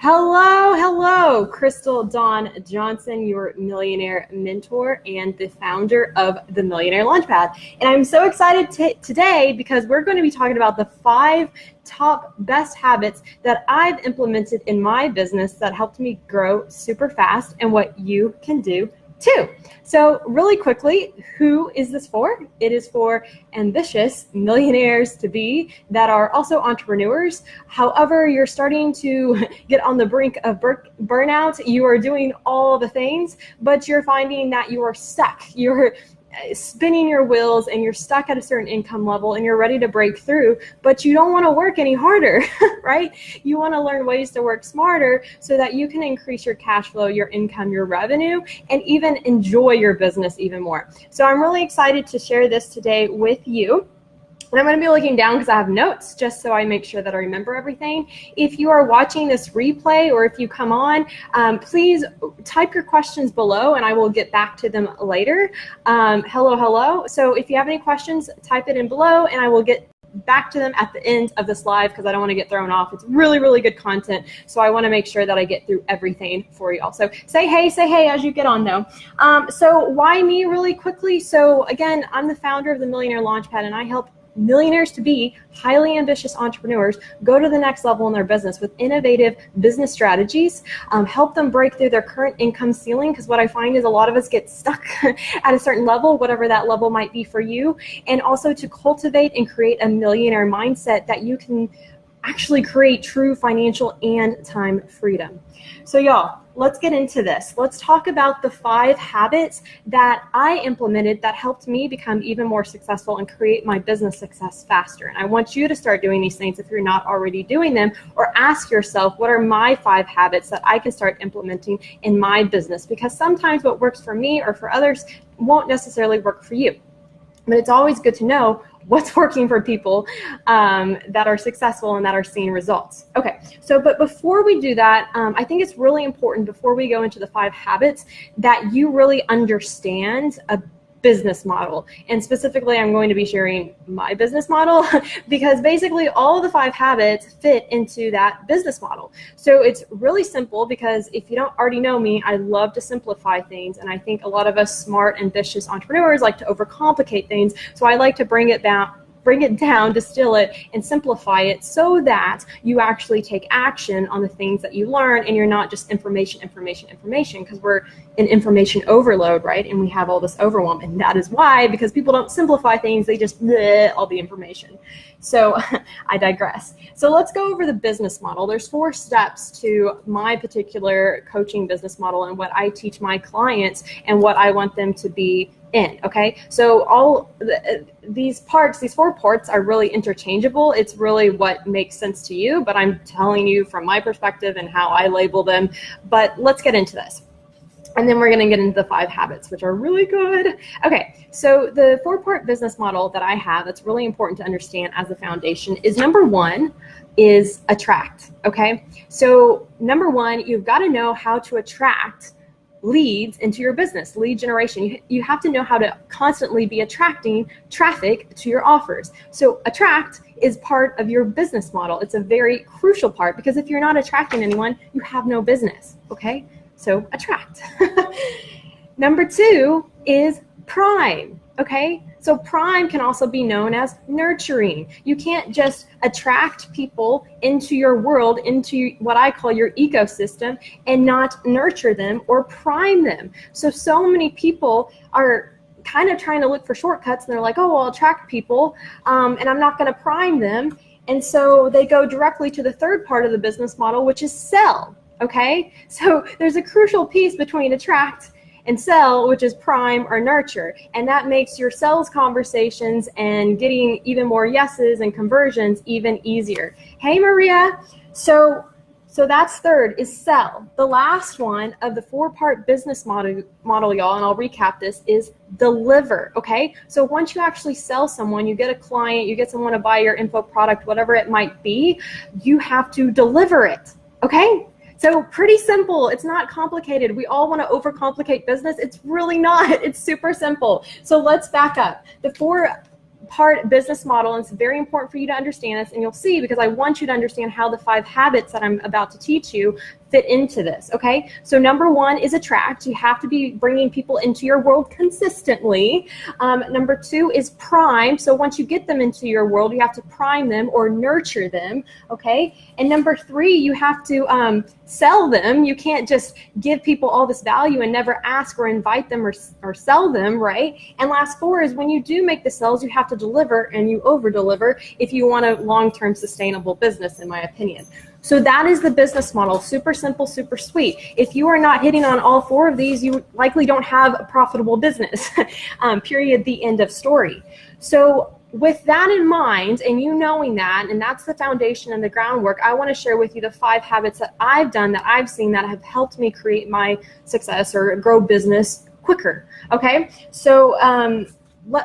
Hello, Crystal Dawn Johnson, your millionaire mentor and the founder of the Millionaire Launchpad. And I'm so excited today because we're going to be talking about the 5 top best habits that I've implemented in my business that helped me grow super fast and what you can do too. So really quickly, who is this for? It is for ambitious millionaires to be that are also entrepreneurs. However, you're starting to get on the brink of burnout. You are doing all the things, but you're finding that you are stuck. You're spinning your wheels and you're stuck at a certain income level and you're ready to break through, but you don't want to work any harder, right? You want to learn ways to work smarter so that you can increase your cash flow, your income, your revenue, and even enjoy your business even more. So I'm really excited to share this today with you. And I'm going to be looking down because I have notes just so I make sure that I remember everything. If you are watching this replay or if you come on, please type your questions below and I will get back to them later. Hello. So if you have any questions, type it in below and I will get back to them at the end of this live because I don't want to get thrown off. It's really good content. So I want to make sure that I get through everything for you all. So say hey as you get on though. So why me really quickly? So again, I'm the founder of the Millionaire Launchpad and I help millionaires to be highly ambitious entrepreneurs go to the next level in their business with innovative business strategies, help them break through their current income ceiling, because what I find is a lot of us get stuck at a certain level, whatever that level might be for you, and also to cultivate and create a millionaire mindset that you can actually create true financial and time freedom. So y'all, let's get into this. Let's talk about the 5 habits that I implemented that helped me become even more successful and create my business success faster. And I want you to start doing these things if you're not already doing them, or ask yourself, what are my 5 habits that I can start implementing in my business? Because sometimes what works for me or for others won't necessarily work for you. But it's always good to know what's working for people that are successful and that are seeing results. Okay, so but before we do that, I think it's really important before we go into the 5 habits that you really understand a business model. And specifically, I'm going to be sharing my business model because basically all the 5 habits fit into that business model. So it's really simple because if you don't already know me, I love to simplify things. And I think a lot of us smart, ambitious entrepreneurs like to overcomplicate things. So I like to bring it down, distill it, and simplify it so that you actually take action on the things that you learn and you're not just information, because we're in information overload, right? And we have all this overwhelm. And that is why, because people don't simplify things, they just bleh all the information. So I digress. So let's go over the business model. There's 4 steps to my particular coaching business model and what I teach my clients and what I want them to be in. Okay, so all these 4 parts are really interchangeable. It's really what makes sense to you, but I'm telling you from my perspective and how I label them. But let's get into this. And then we're going to get into the 5 habits, which are really good. Okay, so the 4-part business model that I have that's really important to understand as a foundation is number 1 is attract. Okay, so number 1, you've got to know how to attract leads into your business, lead generation. You have to know how to constantly be attracting traffic to your offers. So attract is part of your business model. It's a very crucial part because if you're not attracting anyone, you have no business. Okay, so attract. Number 2 is prime. Okay, so prime can also be known as nurturing. You can't just attract people into your world, into what I call your ecosystem, and not nurture them or prime them. So many people are kind of trying to look for shortcuts and they're like, oh, I'll attract people and I'm not going to prime them. And so they go directly to the 3rd part of the business model, which is sell. Okay, so there's a crucial piece between attract and sell, which is prime or nurture. And that makes your sales conversations and getting even more yeses and conversions even easier. Hey, Maria. So that's 3rd is sell. The last one of the 4-part business model, y'all, and I'll recap this, is deliver. Okay, so once you actually sell someone, you get a client, you get someone to buy your info product, whatever it might be, you have to deliver it. Okay, so pretty simple. It's not complicated. We all want to overcomplicate business. It's really not. It's super simple. So let's back up. The part business model, and it's very important for you to understand this, and you'll see, because I want you to understand how the 5 habits that I'm about to teach you fit into this, okay? So number 1 is attract. You have to be bringing people into your world consistently. Number 2 is prime. So once you get them into your world, you have to prime them or nurture them, okay? And number 3, you have to sell them. You can't just give people all this value and never ask or invite them or sell them, right? And last 4 is when you do make the sales, you have to deliver, and you over deliver if you want a long-term sustainable business, in my opinion. So that is the business model. Super simple, super sweet. If you are not hitting on all 4 of these, you likely don't have a profitable business. Period. The end of story. So with that in mind, and you knowing that, and that's the foundation and the groundwork, I want to share with you the 5 habits that I've done, that I've seen, that have helped me create my success or grow business quicker. Okay. So,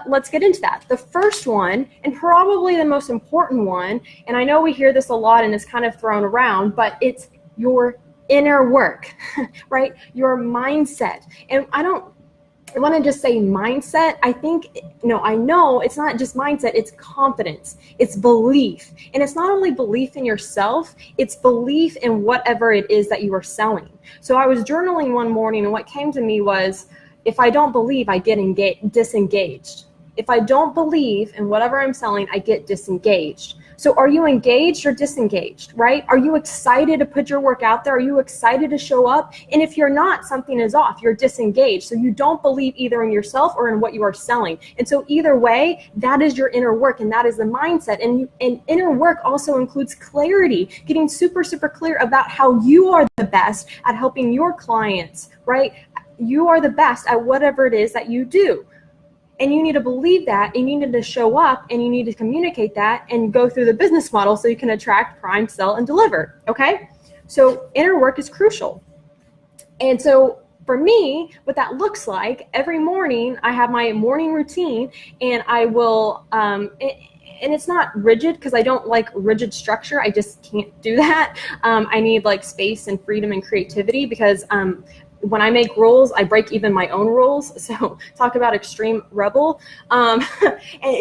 let's get into that. The first one, and probably the most important one, and I know we hear this a lot and it's kind of thrown around, but it's your inner work, right? Your mindset. And I want to just say mindset. I know it's not just mindset, it's confidence, it's belief. And it's not only belief in yourself, it's belief in whatever it is that you are selling. So I was journaling one morning, and what came to me was, if I don't believe, I get disengaged. If I don't believe in whatever I'm selling, I get disengaged. So are you engaged or disengaged, right? Are you excited to put your work out there? Are you excited to show up? And if you're not, something is off. You're disengaged. So you don't believe either in yourself or in what you are selling. And so either way, that is your inner work, and that is the mindset. And inner work also includes clarity, getting super, super clear about how you are the best at helping your clients, right? You are the best at whatever it is that you do. And you need to believe that, and you need to show up, and you need to communicate that and go through the business model so you can attract, prime, sell, and deliver, okay? So inner work is crucial. And so for me, what that looks like, every morning I have my morning routine, and I will, and it's not rigid because I don't like rigid structure. I just can't do that. I need like space and freedom and creativity, because when I make rules, I break even my own rules. So talk about extreme rebel. And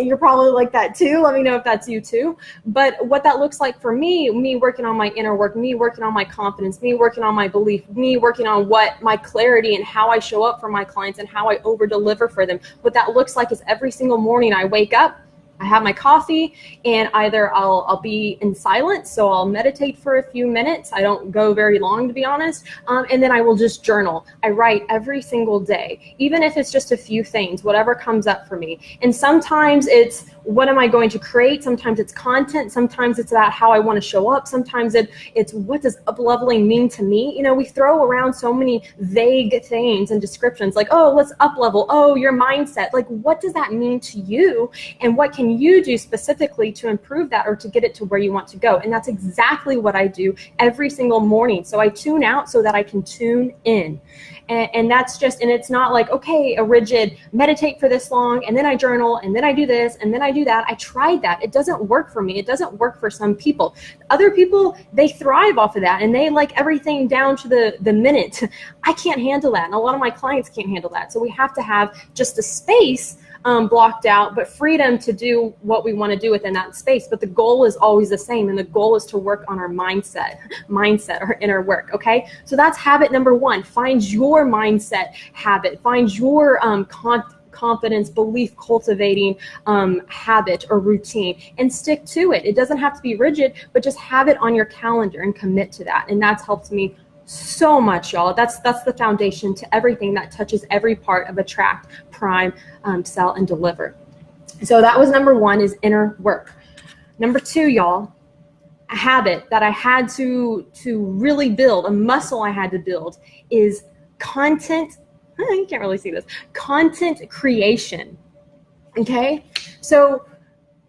you're probably like that too. Let me know if that's you too. But what that looks like for me working on my inner work, me working on my confidence, me working on my belief, me working on what my clarity and how I show up for my clients and how I over deliver for them. What that looks like is every single morning I wake up, I have my coffee, and either I'll be in silence, so I'll meditate for a few minutes. I don't go very long, to be honest. And then I will just journal. I write every single day, even if it's just a few things, whatever comes up for me. And sometimes it's, what am I going to create? Sometimes it's content. Sometimes it's about how I want to show up. Sometimes it's what does up-leveling mean to me? You know, we throw around so many vague things and descriptions like, oh, let's up-level. Oh, your mindset. Like, what does that mean to you? And what can you do specifically to improve that or to get it to where you want to go? And that's exactly what I do every single morning. So I tune out so that I can tune in. And that's just, and it's not like, okay, a rigid meditate for this long, and then I journal, and then I do this, and then I do that. I tried that. It doesn't work for me. It doesn't work for some people. Other people, they thrive off of that, and they like everything down to the minute. I can't handle that, and a lot of my clients can't handle that. So we have to have just a space blocked out, but freedom to do what we want to do within that space. But the goal is always the same, and the goal is to work on our mindset, our inner work, okay? So that's habit number 1. Find your mindset habit. Find your confidence, belief cultivating habit or routine, and stick to it. It doesn't have to be rigid, but just have it on your calendar and commit to that. And that's helped me so much, y'all. That's the foundation to everything that touches every part of attract, prime, sell, and deliver. So that was number 1, is inner work. Number 2, y'all, a habit that I had to really build, a muscle I had to build, is content. You can't really see this. Content creation. Okay? So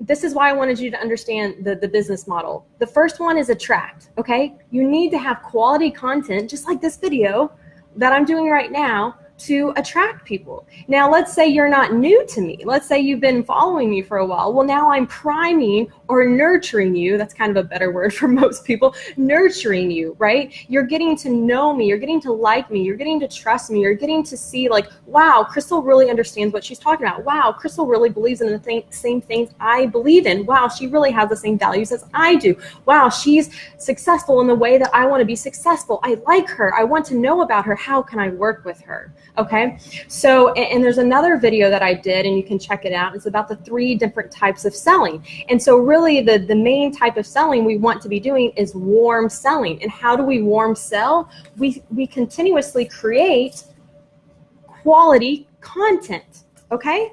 this is why I wanted you to understand the business model. The first one is attract, okay? You need to have quality content, just like this video that I'm doing right now, to attract people. Now, let's say you're not new to me. Let's say you've been following me for a while. Well, now I'm priming or nurturing you. That's kind of a better word for most people, nurturing you, right? You're getting to know me, you're getting to like me, you're getting to trust me, you're getting to see like, wow, Crystal really understands what she's talking about. Wow, Crystal really believes in the same things I believe in. Wow, she really has the same values as I do. Wow, she's successful in the way that I want to be successful. I like her. I want to know about her. How can I work with her? Okay. So, and there's another video that I did, and you can check it out. It's about the 3 different types of selling. And so really the main type of selling we want to be doing is warm selling. And how do we warm sell? We continuously create quality content. Okay.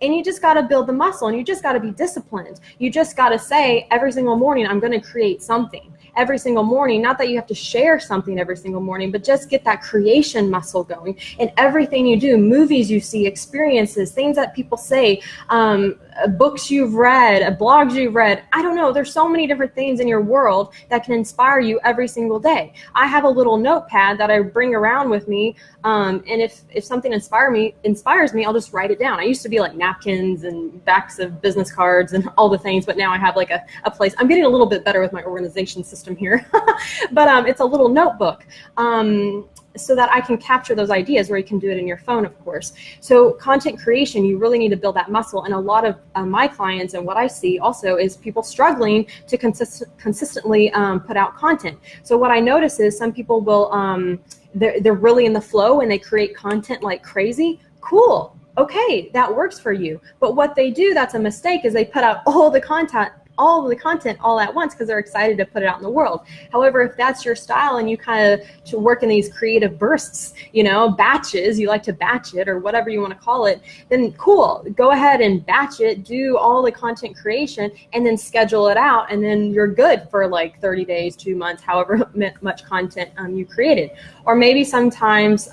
And you just got to build the muscle, and you just got to be disciplined. You just got to say every single morning, I'm going to create something. Every single morning, not that you have to share something every single morning, but just get that creation muscle going. And everything you do, movies you see, experiences, things that people say, books you've read, blogs you've read, I don't know, there's so many different things in your world that can inspire you every single day. I have a little notepad that I bring around with me, and if something inspires me, I'll just write it down. I used to be like napkins and backs of business cards and all the things, but now I have like a place. I'm getting a little bit better with my organization system here, but it's a little notebook, so that I can capture those ideas, or you can do it in your phone, of course. So content creation, you really need to build that muscle. And a lot of my clients, and what I see also, is people struggling to consistently put out content. So what I notice is some people will, they're really in the flow and they create content like crazy. Cool. Okay, that works for you. But what they do that's a mistake is they put out all the content all at once because they're excited to put it out in the world. However, if that's your style and you kind of to work in these creative bursts, batches, you like to batch it or whatever you want to call it, then cool, go ahead and batch it, do all the content creation, and then schedule it out, and then you're good for like 30 days, 2 months, however much content you created. Or maybe sometimes,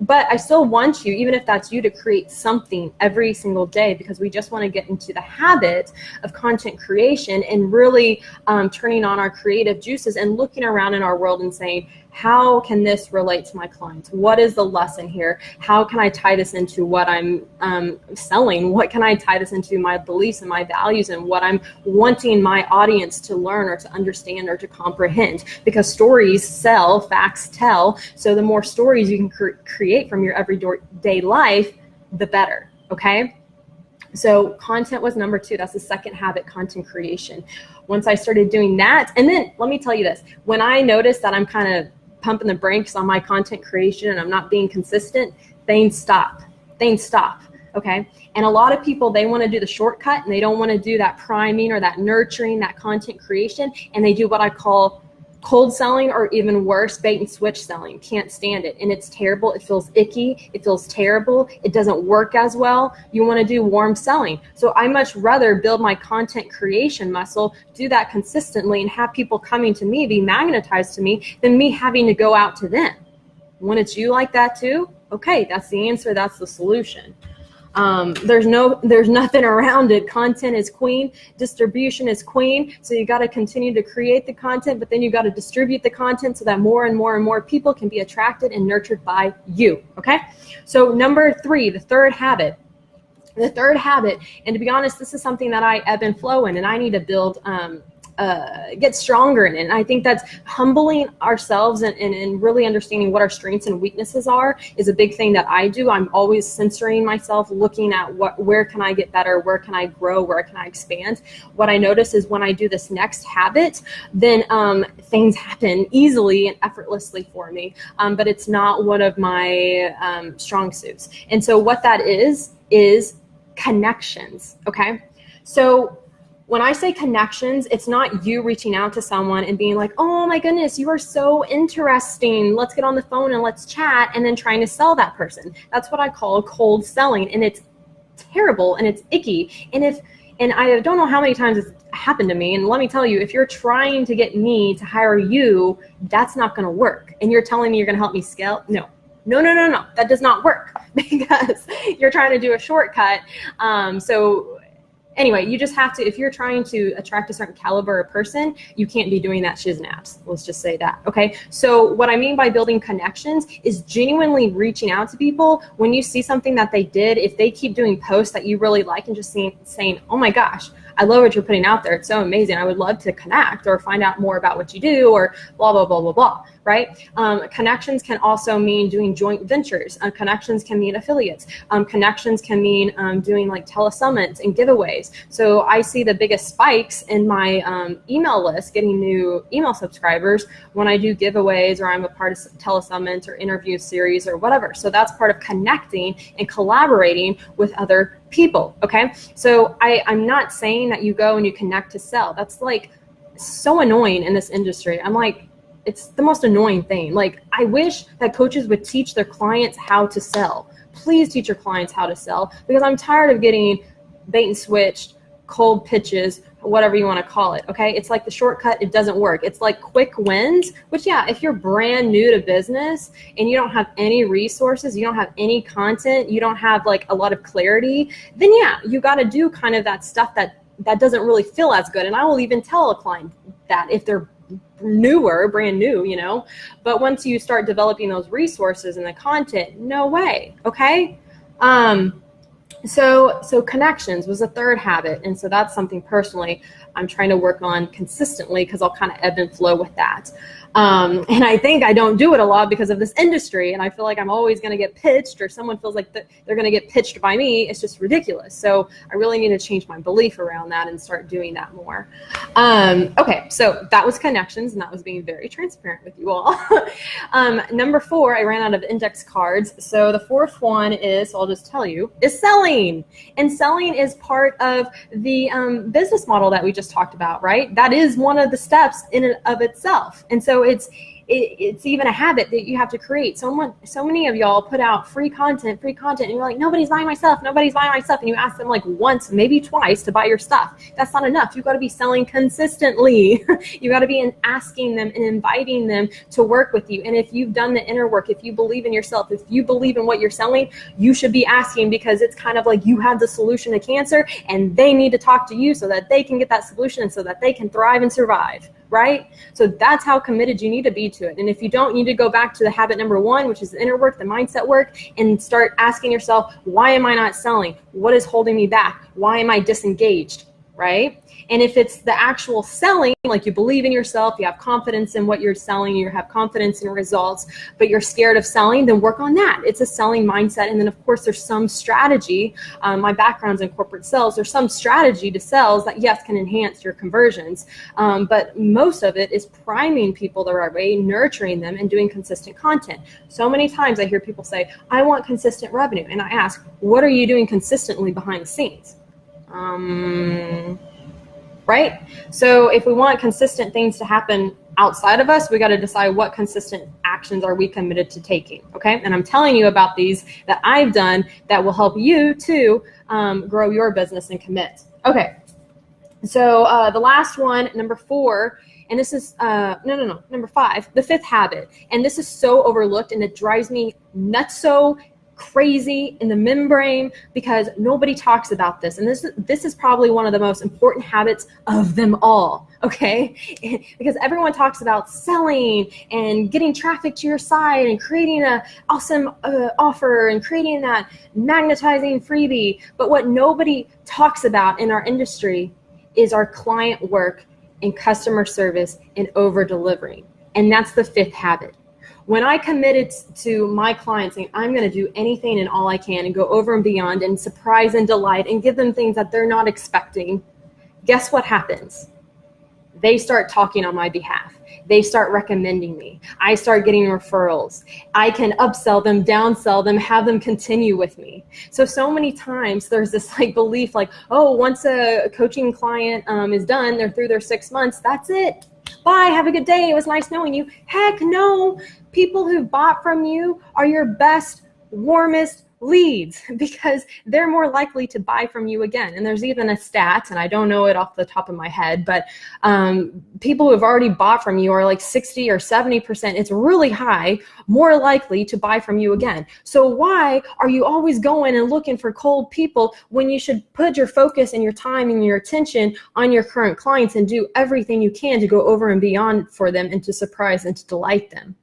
but I still want you, even if that's you, to create something every single day, because we just want to get into the habit of content creation and really turning on our creative juices and looking around in our world and saying, how can this relate to my clients? What is the lesson here? How can I tie this into what I'm selling? What can I tie this into my beliefs and my values and what I'm wanting my audience to learn or to understand or to comprehend? Because stories sell, facts tell. So the more stories you can create from your everyday life, the better, okay? So content was number 2. That's the second habit, content creation. Once I started doing that, and then let me tell you this, when I noticed that I'm kind of pumping the brakes on my content creation and I'm not being consistent, things stop, okay? And a lot of people, they want to do the shortcut and they don't want to do that priming or that nurturing, that content creation, and they do what I call cold selling, or even worse, bait and switch selling. Can't stand it. And it's terrible. It feels icky. It feels terrible. It doesn't work as well. You want to do warm selling. So I much rather build my content creation muscle, do that consistently, and have people coming to me, be magnetized to me, than me having to go out to them. When it's you like that too, okay, that's the answer. That's the solution. There's nothing around it. Content is queen. Distribution is queen. So you got to continue to create the content, but then you got to distribute the content so that more and more and more people can be attracted and nurtured by you. Okay. So number 3, the third habit, and to be honest, this is something that I ebb and flow in, and I need to build, get stronger in it. And I think that's humbling ourselves and really understanding what our strengths and weaknesses are is a big thing that I do. I'm always censoring myself, looking at where can I get better, where can I grow, where can I expand. What I notice is when I do this next habit, then things happen easily and effortlessly for me, but it's not one of my strong suits. And so what that is connections, okay? So when I say connections, it's not you reaching out to someone and being like, oh my goodness, you are so interesting. Let's get on the phone and let's chat, and then trying to sell that person. That's what I call cold selling, and it's terrible and it's icky. And I don't know how many times it's happened to me. And let me tell you, if you're trying to get me to hire you, that's not going to work. And you're telling me you're going to help me scale? No, that does not work because you're trying to do a shortcut. Anyway, you just have to, if you're trying to attract a certain caliber of person, you can't be doing that shiznaps. Let's just say that, okay? So what I mean by building connections is genuinely reaching out to people when you see something that they did. If they keep doing posts that you really like and just saying, oh my gosh, I love what you're putting out there. It's so amazing. I would love to connect or find out more about what you do or blah, blah, blah, blah, blah, right? Connections can also mean doing joint ventures. Connections can mean affiliates. Connections can mean doing like telesummits and giveaways. So I see the biggest spikes in my email list, getting new email subscribers when I do giveaways or I'm a part of telesummits or interview series or whatever. So that's part of connecting and collaborating with other people, okay? So I'm not saying that you go and you connect to sell. That's like so annoying in this industry. I'm like, it's the most annoying thing. Like, I wish that coaches would teach their clients how to sell. Please teach your clients how to sell, because I'm tired of getting bait and switched, cold pitches, whatever you want to call it, okay? It's like the shortcut, it doesn't work. It's like quick wins, which yeah, if you're brand new to business and you don't have any resources, you don't have any content, you don't have like a lot of clarity, then yeah, you got to do kind of that stuff that doesn't really feel as good. And I will even tell a client that if they're newer, brand new, you know, but once you start developing those resources and the content, no way, okay? So connections was a third habit. And so that's something personally I'm trying to work on consistently, because I'll kind of ebb and flow with that. And I think I don't do it a lot because of this industry. And I feel like I'm always going to get pitched, or someone feels like they're going to get pitched by me. It's just ridiculous. So I really need to change my belief around that and start doing that more. Okay, so that was connections, and that was being very transparent with you all. Number 4, I ran out of index cards. So the fourth one is, so I'll just tell you, is selling. And selling is part of the business model that we just talked about, right? That is one of the steps in and of itself. And so it's even a habit that you have to create. So many of y'all put out free content, and you're like, nobody's buying my stuff, and you ask them like once, maybe twice to buy your stuff. That's not enough. You've got to be selling consistently. You got to be asking them and inviting them to work with you. And if you've done the inner work, if you believe in yourself, if you believe in what you're selling, you should be asking, because it's kind of like you have the solution to cancer and they need to talk to you so that they can get that solution and so that they can thrive and survive. Right? So that's how committed you need to be to it. And if you don't, you need to go back to the habit number 1, which is the inner work, the mindset work, and start asking yourself, why am I not selling? What is holding me back? Why am I disengaged? Right? And if it's the actual selling, like you believe in yourself, you have confidence in what you're selling, you have confidence in results, but you're scared of selling, then work on that. It's a selling mindset. And then of course there's some strategy. My background's in corporate sales. There's some strategy to sales that yes, can enhance your conversions. But most of it is priming people the right way, nurturing them, and doing consistent content. So many times I hear people say, I want consistent revenue. And I ask, what are you doing consistently behind the scenes? Right? So if we want consistent things to happen outside of us, we got to decide what consistent actions are we committed to taking. Okay. And I'm telling you about these that I've done that will help you to grow your business and commit. Okay. So the last one, number 4, and this is, number 5, the 5th habit. And this is so overlooked and it drives me nuts, so crazy in the membrane, because nobody talks about this. And this is probably one of the most important habits of them all, okay? Because everyone talks about selling and getting traffic to your site and creating an awesome offer and creating that magnetizing freebie. But what nobody talks about in our industry is our client work and customer service and over delivering. And that's the 5th habit. When I committed to my clients saying, I'm going to do anything and all I can and go over and beyond and surprise and delight and give them things that they're not expecting, guess what happens? They start talking on my behalf. They start recommending me. I start getting referrals. I can upsell them, downsell them, have them continue with me. So many times there's this like belief like, oh, once a coaching client is done, they're through their 6 months, that's it. Bye, have a good day. It was nice knowing you. Heck no. People who bought from you are your best, warmest, leads, because they're more likely to buy from you again. And there's even a stat, and I don't know it off the top of my head, but people who have already bought from you are like 60 or 70%. It's really high, more likely to buy from you again. So why are you always going and looking for cold people when you should put your focus and your time and your attention on your current clients and do everything you can to go over and beyond for them and to surprise and to delight them,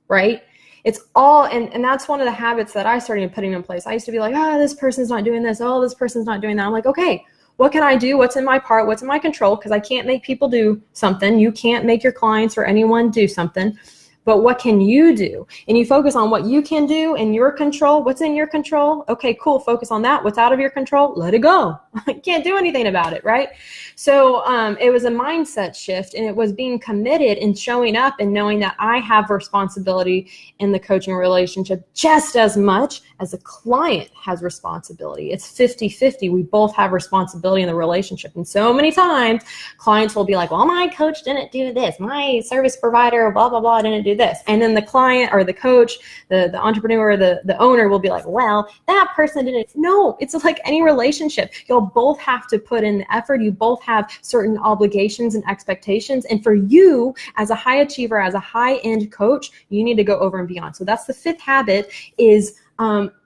right? It's all, and that's one of the habits that I started putting in place. I used to be like, this person's not doing this. Oh, this person's not doing that. I'm like, okay, what can I do? What's in my part? What's in my control? Because I can't make people do something. You can't make your clients or anyone do something. But what can you do? And you focus on what you can do in your control. What's in your control? Okay, cool. Focus on that. What's out of your control? Let it go. You can't do anything about it, right? So it was a mindset shift, and it was being committed and showing up and knowing that I have responsibility in the coaching relationship just as much as a client has responsibility. It's 50-50. We both have responsibility in the relationship. And so many times clients will be like, well, my coach didn't do this. My service provider, blah, blah, blah, didn't do this. And then the client or the coach, the entrepreneur, the owner will be like, well, that person didn't. No, it's like any relationship. You'll both have to put in the effort. You both have certain obligations and expectations. And for you as a high achiever, as a high-end coach, you need to go over and beyond. So that's the fifth habit, is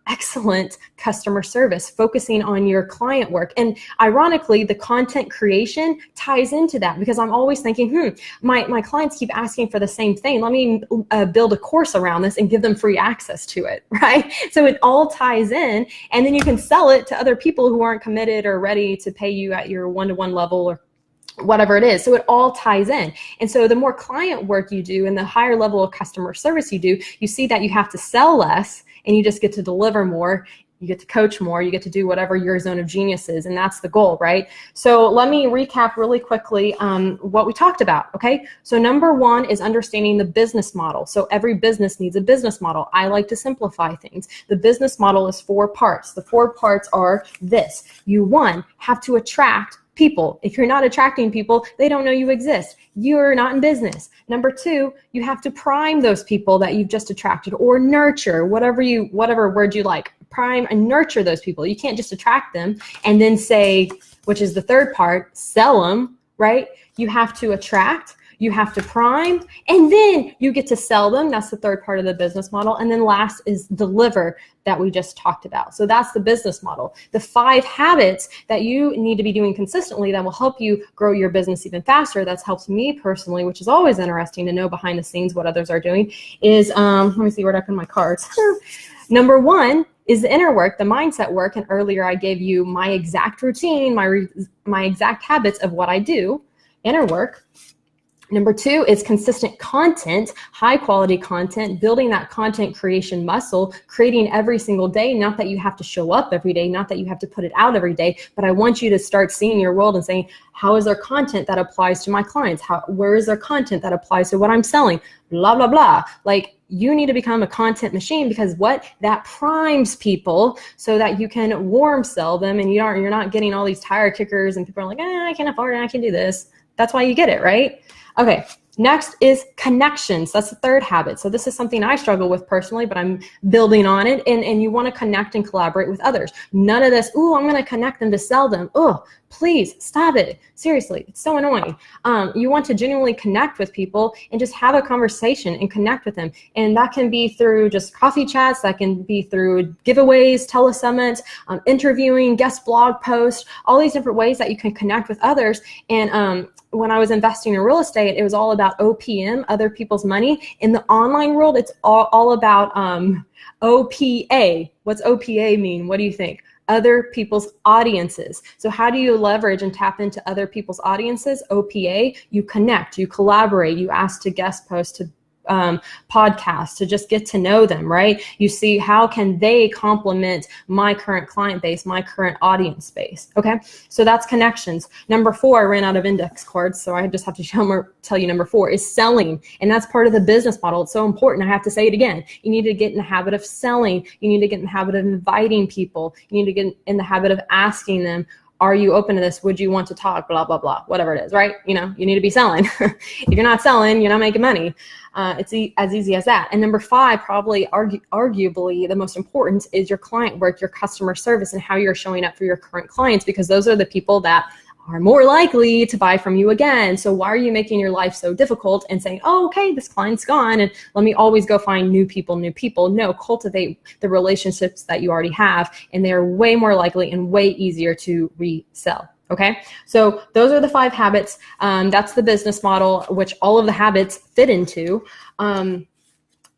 excellent customer service, focusing on your client work. And ironically, the content creation ties into that, because I'm always thinking, my clients keep asking for the same thing. Let me build a course around this and give them free access to it, right? So it all ties in, and then you can sell it to other people who aren't committed or ready to pay you at your one-to-one level or whatever it is. So it all ties in. And so the more client work you do and the higher level of customer service you do, you see that you have to sell less and you just get to deliver more. You get to coach more. You get to do whatever your zone of genius is. And that's the goal, right? So let me recap really quickly what we talked about, okay? So number one is understanding the business model. So every business needs a business model. I like to simplify things. The business model is 4 parts. The 4 parts are this. You, one, have to attract people. If you're not attracting people, they don't know you exist. You're not in business. Number 2, you have to prime those people that you've just attracted, or nurture, whatever word you like. Prime and nurture those people. You can't just attract them and then say, which is the 3rd part, sell them, right? You have to attract, you have to prime, and then you get to sell them. That's the 3rd part of the business model. And then last is deliver, that we just talked about. So that's the business model. The 5 habits that you need to be doing consistently that will help you grow your business even faster, that's helped me personally, which is always interesting to know behind the scenes what others are doing, is, let me see where I put my cards. Number 1 is the inner work, the mindset work. And earlier I gave you my exact routine, my exact habits of what I do, inner work. Number 2 is consistent content, high quality content, building that content creation muscle, creating every single day. Not that you have to show up every day, not that you have to put it out every day, but I want you to start seeing your world and saying, how is there content that applies to my clients? Where is there content that applies to what I'm selling? Blah, blah, blah. Like, you need to become a content machine, because that primes people so that you can warm sell them, and you're not getting all these tire kickers and people are like, I can't afford it, I can do this. That's why you get it, right? Okay, next is connections. That's the 3rd habit. So this is something I struggle with personally, but I'm building on it. And you want to connect and collaborate with others. None of this, I'm going to connect them to sell them. Please stop it. Seriously, it's so annoying. You want to genuinely connect with people and just have a conversation and connect with them. And that can be through just coffee chats. That can be through giveaways, telesummits, interviewing, guest blog posts, all these different ways that you can connect with others. And when I was investing in real estate, it was all about OPM, other people's money. In the online world, it's all about OPA. What's OPA mean? What do you think? Other people's audiences. So how do you leverage and tap into other people's audiences? OPA, you connect, you collaborate, you ask to guest post, to podcasts, to just get to know them, right? You see, how can they complement my current client base, my current audience base? Okay, so that's connections. Number 4, I ran out of index cards, so I just have to tell you number 4 is selling, and that's part of the business model. It's so important. I have to say it again. You need to get in the habit of selling. You need to get in the habit of inviting people. You need to get in the habit of asking them, Are you open to this? Would you want to talk? Blah, blah, blah, whatever it is, right? You know, you need to be selling. If you're not selling, you're not making money. It's as easy as that. And number 5, probably arguably the most important, is your client work, your customer service, and how you're showing up for your current clients, because those are the people that are more likely to buy from you again. So why are you making your life so difficult and saying, oh, okay, this client's gone, and let me always go find new people? No, cultivate the relationships that you already have, and they're way more likely and way easier to resell. Okay, so those are the 5 habits. That's the business model, which all of the habits fit into.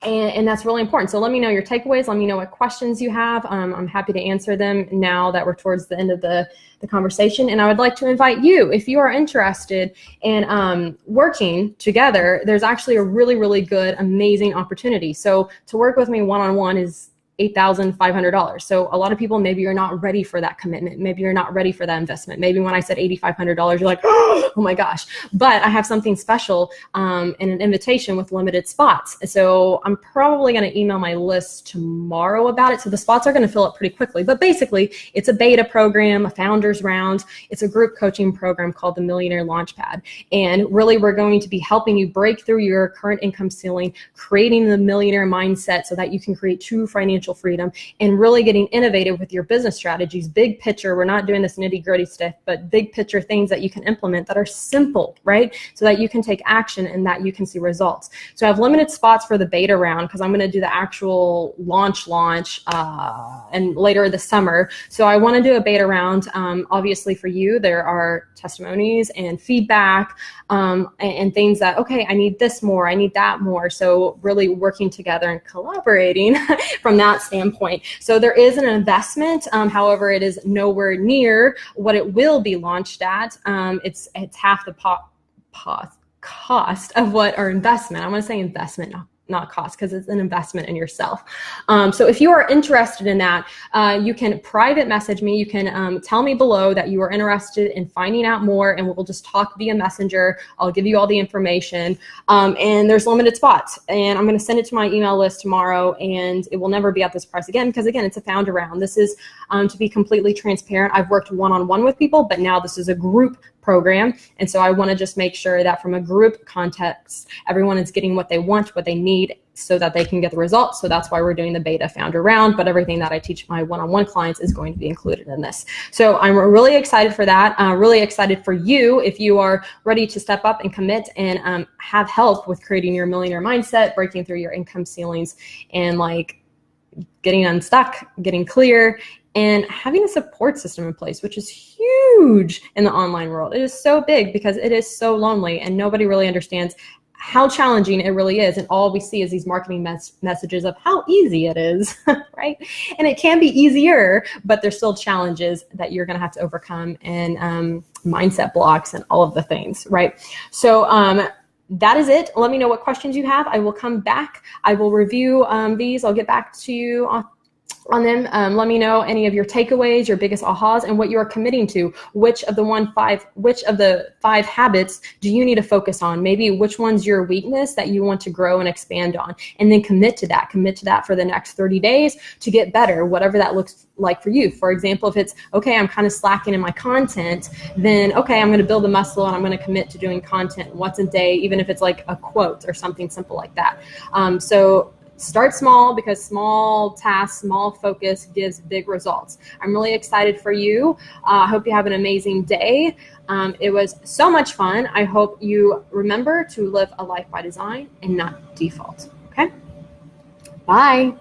And that's really important. So let me know your takeaways. Let me know what questions you have. I'm happy to answer them now that we're towards the end of the conversation. And I would like to invite you, if you are interested in working together, there's actually a really, really good, amazing opportunity. So to work with me one-on-one is $8,500. So a lot of people, maybe you're not ready for that commitment. Maybe you're not ready for that investment. Maybe when I said $8,500, you're like, oh my gosh. But I have something special and an invitation with limited spots. So I'm probably going to email my list tomorrow about it. So the spots are going to fill up pretty quickly. But basically, it's a beta program, a founders round. It's a group coaching program called the Millionaire Launchpad. And really, we're going to be helping you break through your current income ceiling, creating the millionaire mindset so that you can create true financial freedom, and really getting innovative with your business strategies. Big picture, we're not doing this nitty gritty stuff, but big picture things that you can implement that are simple, right? So that you can take action and that you can see results. So I have limited spots for the beta round because I'm going to do the actual launch and later this summer. So I want to do a beta round. Obviously for you, there are testimonies and feedback and things that, okay, I need this more, I need that more. So really working together and collaborating from that standpoint. So there is an investment. However, it is nowhere near what it will be launched at. It's half the cost of what our investment. I want to say investment, not cost, because it's an investment in yourself. So if you are interested in that, you can private message me. You can tell me below that you are interested in finding out more, and we'll just talk via Messenger. I'll give you all the information. And there's limited spots, and I'm going to send it to my email list tomorrow, and it will never be at this price again, because again, it's a founder round. This is to be completely transparent. I've worked one-on-one with people, but now this is a group program. And so I want to just make sure that from a group context, everyone is getting what they want, what they need, so that they can get the results. So that's why we're doing the beta founder round, but everything that I teach my one-on-one clients is going to be included in this. So I'm really excited for that. Really excited for you if you are ready to step up and commit and have help with creating your millionaire mindset, breaking through your income ceilings, and like getting unstuck, getting clear, and having a support system in place, which is huge in the online world. It is so big because it is so lonely, and nobody really understands how challenging it really is. And all we see is these marketing messages of how easy it is, right? And it can be easier, but there's still challenges that you're gonna have to overcome, and mindset blocks and all of the things, right? So that is it. Let me know what questions you have. I will come back. I will review these. I'll get back to you on them. Let me know any of your takeaways, your biggest ahas, and what you are committing to. Which of the 5 habits do you need to focus on? Maybe which one's your weakness that you want to grow and expand on, and then commit to that. Commit to that for the next 30 days to get better, whatever that looks like for you. For example, if it's, okay, I'm kind of slacking in my content, then okay, I'm going to build a muscle and I'm going to commit to doing content once a day, even if it's like a quote or something simple like that. So start small, because small tasks, small focus gives big results. I'm really excited for you. I hope you have an amazing day. It was so much fun. I hope you remember to live a life by design and not default. Okay? Bye.